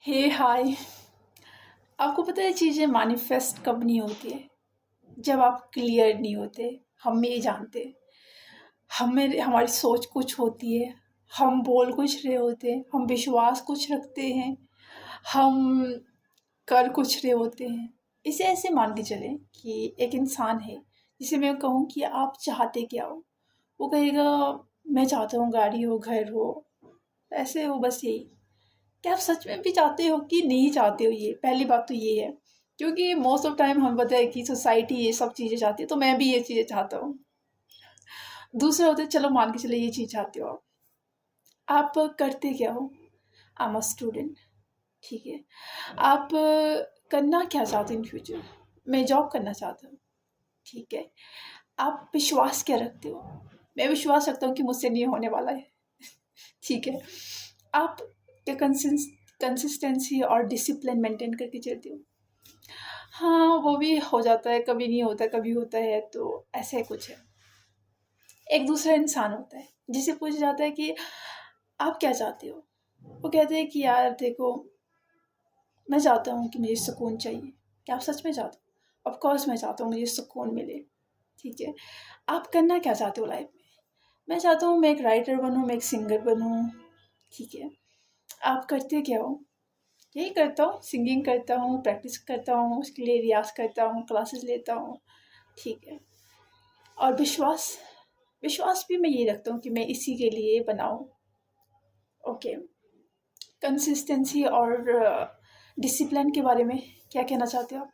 हे हाय। आपको पता है चीज़ें मैनिफेस्ट कब नहीं होती है? जब आप क्लियर नहीं होते। हम ये जानते हैं, हमें हमारी सोच कुछ होती है, हम बोल कुछ रहे होते हैं, हम विश्वास कुछ रखते हैं, हम कर कुछ रहे होते हैं। इसे ऐसे मान के चलें कि एक इंसान है, जिसे मैं कहूँ कि आप चाहते क्या हो? वो कहेगा मैं चाहता हूँ गाड़ी हो, घर हो, ऐसे हो, बस यही। क्या आप सच में भी चाहते हो कि नहीं चाहते हो? ये पहली बात तो ये है, क्योंकि मोस्ट ऑफ टाइम हमें पता है कि सोसाइटी ये सब चीज़ें चाहती है, तो मैं भी ये चीज़ें चाहता हूँ। दूसरे होते चलो मान के चले ये चीज़ चाहते हो आप करते क्या हो? आई एम अ स्टूडेंट, ठीक है। आप करना क्या चाहते हो इन फ्यूचर? मैं जॉब करना चाहता हूँ, ठीक है। आप विश्वास क्या रखते हो? मैं विश्वास रखता हूँ कि मुझसे नहीं होने वाला है, ठीक है। आप क्या कंसिस्टेंसी और डिसिप्लिन मेंटेन करके चलते हो? हाँ, वो भी हो जाता है, कभी नहीं होता, कभी होता है, तो ऐसे कुछ है। एक दूसरा इंसान होता है, जिसे पूछा जाता है कि आप क्या चाहते हो? वो कहते हैं कि यार देखो, मैं चाहता हूँ कि मुझे सुकून चाहिए। क्या आप सच में चाहते हो? ऑफ कोर्स मैं चाहता हूँ मुझे सुकून मिले, ठीक है। आप करना क्या चाहते हो लाइफ में? मैं चाहता हूँ मैं एक राइटर बनूँ, मैं एक सिंगर बनूँ, ठीक है। आप करते क्या हो? यही करता हूँ, सिंगिंग करता हूँ, प्रैक्टिस करता हूँ, उसके लिए रियाज़ करता हूँ, क्लासेस लेता हूँ, ठीक है। और विश्वास, विश्वास भी मैं ये रखता हूँ कि मैं इसी के लिए बनाऊँ, ओके। कंसिस्टेंसी और डिसिप्लिन के बारे में क्या कहना चाहते हो आप?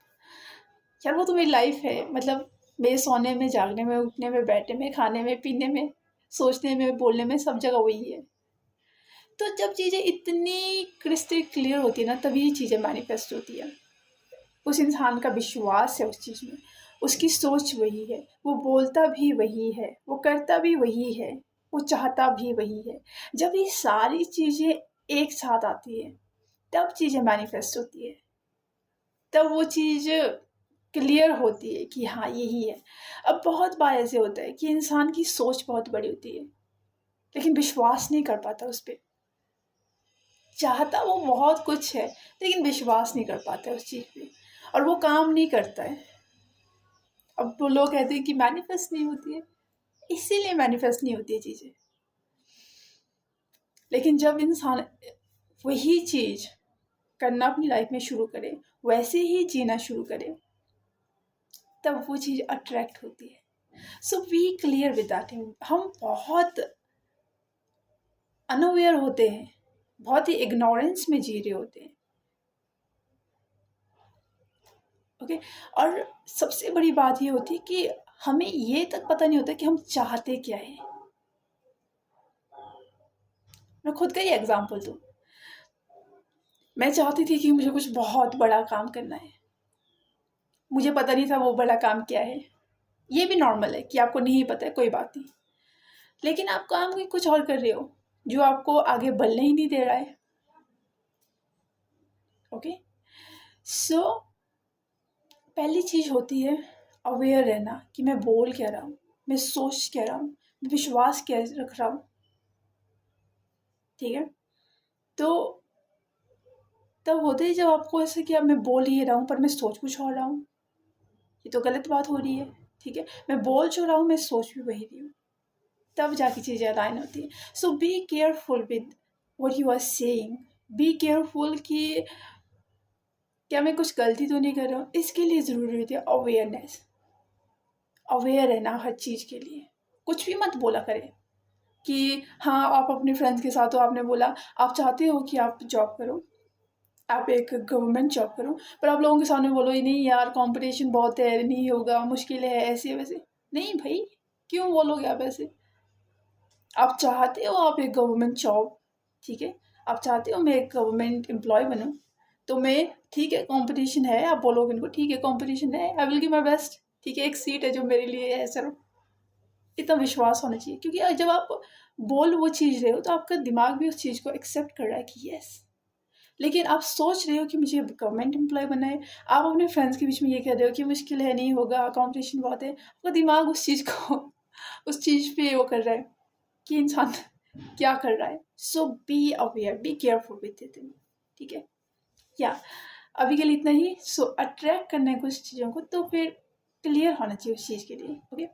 यार वो तो मेरी लाइफ है, मतलब मेरे सोने में, जागने में, उठने में, बैठने में, खाने में, पीने में, सोचने में, बोलने में, सब जगह वही है। तो जब चीज़ें इतनी क्रिस्टल क्लियर होती है ना, तभी ये चीज़ें मैनिफेस्ट होती है। उस इंसान का विश्वास है उस चीज़ में, उसकी सोच वही है, वो बोलता भी वही है, वो करता भी वही है, वो चाहता भी वही है। जब ये सारी चीज़ें एक साथ आती है, तब चीज़ें मैनिफेस्ट होती है, तब वो चीज़ क्लियर होती है कि हाँ यही है। अब बहुत बार ऐसे होता है कि इंसान की सोच बहुत बड़ी होती है, लेकिन विश्वास नहीं कर पाता उस पर। चाहता वो बहुत कुछ है, लेकिन विश्वास नहीं कर पाता उस चीज़ पे, और वो काम नहीं करता है। अब वो लोग कहते हैं कि मैनिफेस्ट नहीं होती है, इसीलिए मैनिफेस्ट नहीं होती है चीज़ें। लेकिन जब इंसान वही चीज़ करना अपनी लाइफ में शुरू करे, वैसे ही जीना शुरू करे, तब वो चीज़ अट्रैक्ट होती है। So we clear with that thing. हम बहुत अनअवेयर होते हैं, बहुत ही इग्नोरेंस में जी रहे होते हैं, ओके। और सबसे बड़ी बात ये होती है कि हमें ये तक पता नहीं होता कि हम चाहते क्या है। मैं खुद का ही एग्जांपल दूँ। मैं चाहती थी कि मुझे कुछ बहुत बड़ा काम करना है, मुझे पता नहीं था वो बड़ा काम क्या है। ये भी नॉर्मल है कि आपको नहीं पता है, कोई बात नहीं। लेकिन आप काम भी कुछ और कर रहे हो, जो आपको आगे बढ़ने ही नहीं दे रहा है, ओके। सो पहली चीज़ होती है अवेयर रहना कि मैं बोल क्या रहा हूँ, मैं सोच क्या रहा हूँ, मैं विश्वास क्या रख रहा हूँ, ठीक है। तो तब होते ही जब आपको ऐसे कि अब मैं बोल ही रहा हूँ पर मैं सोच कुछ और रहा हूँ, ये तो गलत बात हो रही है, ठीक है। मैं बोल जो रहा हूँ, मैं सोच भी वही रही हूँ, तब जाके चीज़ें अलाइन होती है। So be careful with what you are saying. Be careful कि क्या मैं कुछ गलती तो नहीं कर रहा हूँ। इसके लिए ज़रूरी होती है अवेयरनेस, अवेयर रहना हर चीज़ के लिए। कुछ भी मत बोला करें कि हाँ आप अपने फ्रेंड्स के साथ हो, आपने बोला आप चाहते हो कि आप जॉब करो, आप एक गवर्नमेंट जॉब करो, पर आप लोगों के सामने बोलो ही नहीं यार कंपटीशन बहुत है, नहीं होगा, मुश्किल है, ऐसे वैसे। नहीं भाई, क्यों बोलोगे आप ऐसे? आप चाहते हो आप एक गवर्नमेंट जॉब, ठीक है, आप चाहते हो मैं एक गवर्नमेंट एम्प्लॉय बनूं, तो मैं, ठीक है कंपटीशन है, आप बोलोगे उनको ठीक है कंपटीशन है, I will give my best, ठीक है, एक सीट है जो मेरे लिए है सर। इतना विश्वास होना चाहिए, क्योंकि जब आप बोल वो चीज़ रहे हो तो आपका दिमाग भी उस चीज़ को एक्सेप्ट कर रहा है कि यस। लेकिन आप सोच रहे हो कि मुझे गवर्नमेंट एम्प्लॉय बनना है, आप अपने फ्रेंड्स के बीच में ये कह रहे हो कि मुश्किल है, नहीं होगा, कंपटीशन बहुत है, आपका दिमाग उस चीज़ को उस चीज़ पे वो कर रहा है कि इंसान क्या कर रहा है। So be aware, be careful with it, ठीक है। या अभी के लिए इतना ही। सो अट्रैक्ट करना है कुछ चीज़ों को तो फिर क्लियर होना चाहिए उस चीज़ के लिए। Okay,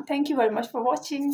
thank you very much for watching.